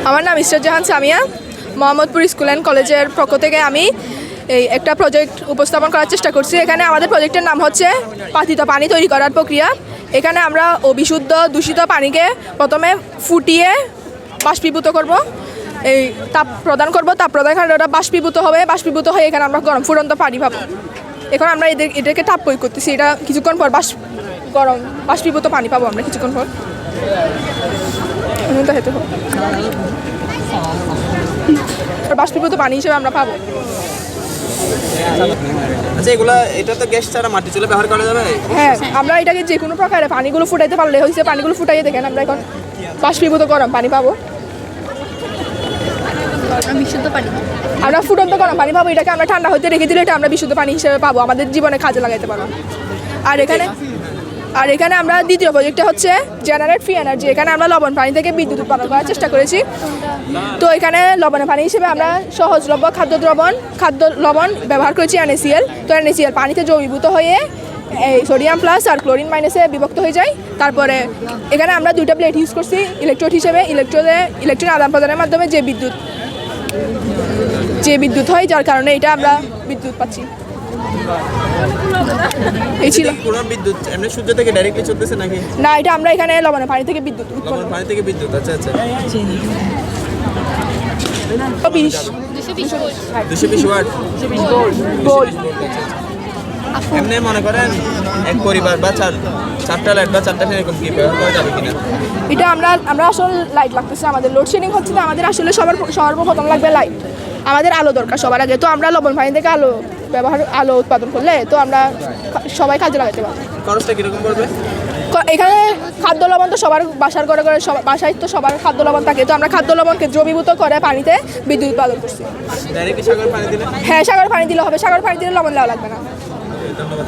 আমার নাম ইসরাত জাহান Samia. Mohammadpur school and কলেজের পক্ষ থেকে আমি একটা প্রজেক্ট উপস্থাপন করার চেষ্টা করছি। এখানে আমাদের প্রজেক্টের নাম হচ্ছে পাতিত পানি তৈরি করার প্রক্রিয়া। এখানে আমরা অবিশুদ্ধ দূষিত পানিকে প্রথমে ফুটিয়ে বাষ্পীভূত করব, এই তাপ প্রদান করব। তাপ প্রদান করে ওটা বাষ্পীভূত হবে, বাষ্পীভূত হয়ে এখানে আমরা গরম ফুটন্ত পানি পাবো। এখন আমরা এদেরকে তাপ প্রয়োগ করতেছি। এটা কিছুক্ষণ পর গরম বাষ্পীভূত পানি পাবো আমরা কিছুক্ষণ পর। বাষ্পীভূত পানি হিসেবে আমরা পাবো। আচ্ছা, এটা তো গ্যাস ছাড়া মাটি চুলা ব্যবহার করা যাবে? হ্যাঁ, আমরা এটাকে যে কোনো প্রকারে পানিগুলো ফুটাইতে পারলে হয়েছে। পানিগুলো ফুটাইয়ে দেখেন আমরা এখন বাষ্পীভূত গরম পানি পাবো। বিশুদ্ধ পানি, আমরা ফুটন্ত গরম পানি পাবো। এটাকে আমরা ঠান্ডা হতে রেখে দিলে এটা আমরা বিশুদ্ধ পানি হিসেবে পাবো, আমাদের জীবনে কাজে লাগাইতে পারবো। আর এখানে আমরা দ্বিতীয় প্রজেক্টটা হচ্ছে জেনারেট ফ্রি এনার্জি। এখানে আমরা লবণ পানি থেকে বিদ্যুৎ উৎপাদন করার চেষ্টা করেছি। তো এখানে লবণের পানি হিসেবে আমরা সহজলভ্য খাদ্য লবণ ব্যবহার করেছি NaCl। তো NaCl পানিতে দ্রবীভূত হয়ে এই সোডিয়াম প্লাস আর ক্লোরিন মাইনাসে বিভক্ত হয়ে যায়। তারপরে এখানে আমরা দুইটা প্লেট ইউজ করছি ইলেকট্রোড হিসেবে। ইলেকট্রন আদান প্রদানের মাধ্যমে যে বিদ্যুৎ হয়, যার কারণে এটা আমরা বিদ্যুৎ পাচ্ছি। এই ছিল। পুরো বিদ্যুৎ এমনি সূর্য থেকে ডাইরেক্টলি চলতেছে নাকি? না, এটা আমরা এখানে লবণের পানি থেকে বিদ্যুৎ উৎপন্ন। পানি থেকে বিদ্যুৎ। আচ্ছা আচ্ছা, 220 ওয়াট গোল্ড। এমনি মনে করেন এক পরিবার বা চারটা লাইট বা চারটা এরকম কি ব্যবহার করা যাবে কিনা? এটা আমরা আসলে লাইট লাগতেছে, আমাদের লোডশেডিং হচ্ছে না। আমাদের আসলে সর্বপ্রথম লাগবে লাইট, আমাদের আলো দরকার সবার আগে। তো আমরা লবণ পানি থেকে আলো উৎপাদন করলে তো আমরা সবাই কাজে লাগাতে পারবো। খরচটা কিরকম পড়বে? এখানে খাদ্য লবণ তো সবার বাসায় তো সবার খাদ্য লবণ থাকে। তো আমরা খাদ্য লবণকে দ্রবীভূত করে পানিতে বিদ্যুৎ উৎপাদন করছি। ডাইরেক্টলি সাগর পানি দিলে? হ্যাঁ, সাগর পানি দিলে হবে। সাগর পানি দিলে লবণ দেওয়া লাগবে না। ধন্যবাদ।